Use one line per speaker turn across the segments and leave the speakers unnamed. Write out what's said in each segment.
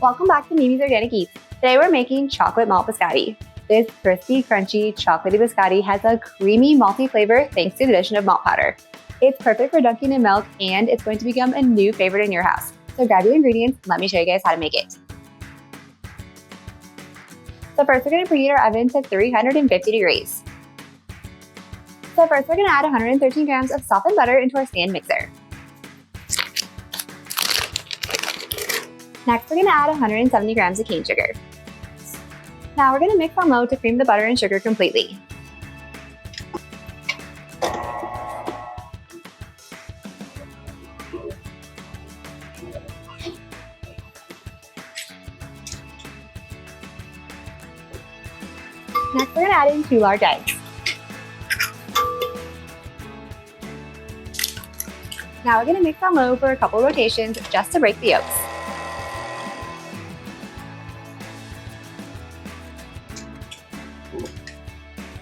Welcome back to Mimi's Organic Eats. Today we're making chocolate malt biscotti. This crispy, crunchy, chocolatey biscotti has a creamy, malty flavor thanks to the addition of malt powder. It's perfect for dunking in milk, and it's going to become a new favorite in your house. So grab your ingredients and let me show you guys how to make it. So first we're going to preheat our oven to 350 degrees. So first we're going to add 113 grams of softened butter into our stand mixer. Next, we're going to add 170 grams of cane sugar. Now we're going to mix on low to cream the butter and sugar completely. Next, we're going to add in 2 large eggs. Now we're going to mix on low for a couple rotations just to break the yolks.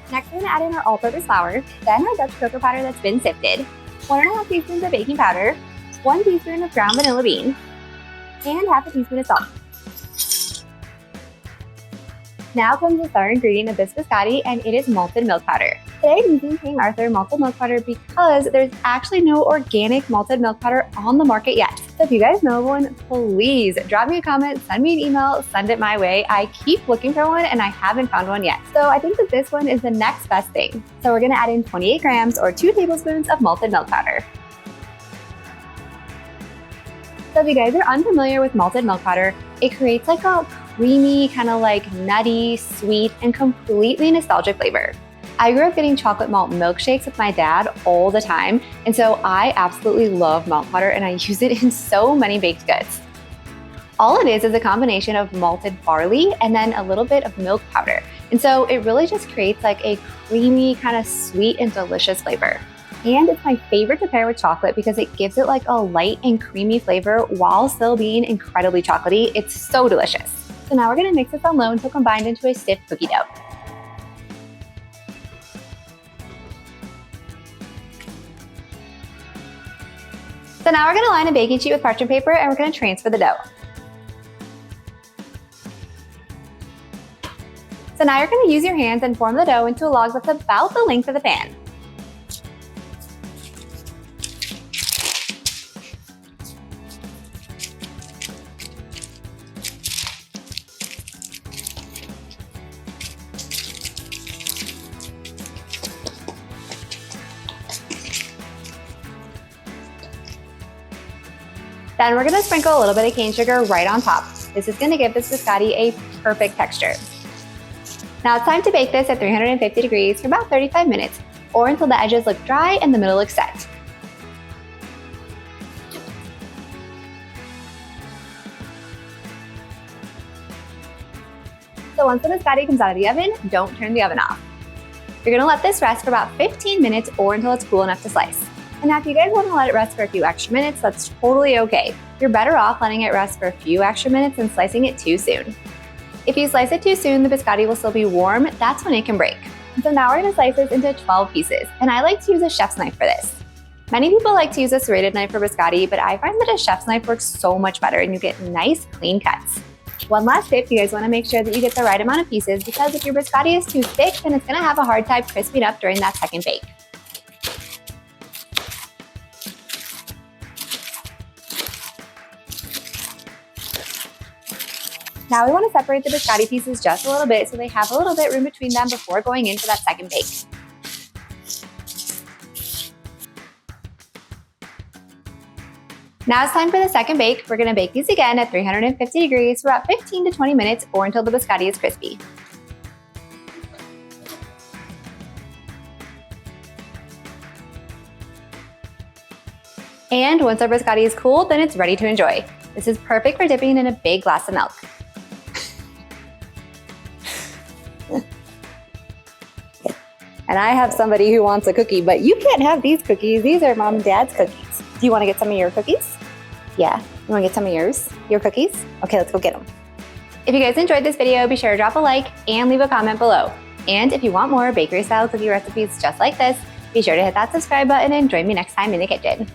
Next, we're going to add in our all-purpose flour, then our Dutch cocoa powder that's been sifted, 1.5 teaspoons of baking powder, 1 teaspoon of ground vanilla bean, and half a teaspoon of salt. Now comes the star ingredient of this biscotti, and it is malted milk powder. Today I'm using King Arthur malted milk powder because there's actually no organic malted milk powder on the market yet. So if you guys know of one, please drop me a comment, send me an email, send it my way. I keep looking for one and I haven't found one yet. So I think that this one is the next best thing. So we're gonna add in 28 grams or 2 tablespoons of malted milk powder. So if you guys are unfamiliar with malted milk powder, it creates like a creamy, kind of like nutty, sweet, and completely nostalgic flavor. I grew up getting chocolate malt milkshakes with my dad all the time, and so I absolutely love malt powder and I use it in so many baked goods. All it is a combination of malted barley and then a little bit of milk powder. And so it really just creates like a creamy, kind of sweet and delicious flavor. And it's my favorite to pair with chocolate because it gives it like a light and creamy flavor while still being incredibly chocolatey. It's so delicious. So now we're gonna mix this on low until combined into a stiff cookie dough. So now we're going to line a baking sheet with parchment paper and we're going to transfer the dough. So now you're going to use your hands and form the dough into a log that's about the length of the pan. Then we're gonna sprinkle a little bit of cane sugar right on top. This is gonna give this biscotti a perfect texture. Now it's time to bake this at 350 degrees for about 35 minutes, or until the edges look dry and the middle looks set. So once the biscotti comes out of the oven, don't turn the oven off. You're gonna let this rest for about 15 minutes or until it's cool enough to slice. And now if you guys want to let it rest for a few extra minutes, that's totally okay. You're better off letting it rest for a few extra minutes than slicing it too soon. If you slice it too soon, the biscotti will still be warm. That's when it can break. So now we're going to slice this into 12 pieces, and I like to use a chef's knife for this. Many people like to use a serrated knife for biscotti, but I find that a chef's knife works so much better and you get nice, clean cuts. One last tip, you guys want to make sure that you get the right amount of pieces because if your biscotti is too thick, then it's going to have a hard time crisping up during that second bake. Now we want to separate the biscotti pieces just a little bit so they have a little bit room between them before going into that second bake. Now it's time for the second bake. We're going to bake these again at 350 degrees for about 15 to 20 minutes or until the biscotti is crispy. And once our biscotti is cooled, then it's ready to enjoy. This is perfect for dipping in a big glass of milk. And I have somebody who wants a cookie, but you can't have these cookies. These are Mom and Dad's cookies. Do you want to get some of your cookies? Yeah, you want to get some of yours? Your cookies? Okay, let's go get them. If you guys enjoyed this video, be sure to drop a like and leave a comment below. And if you want more bakery-style cookie recipes just like this, be sure to hit that subscribe button and join me next time in the kitchen.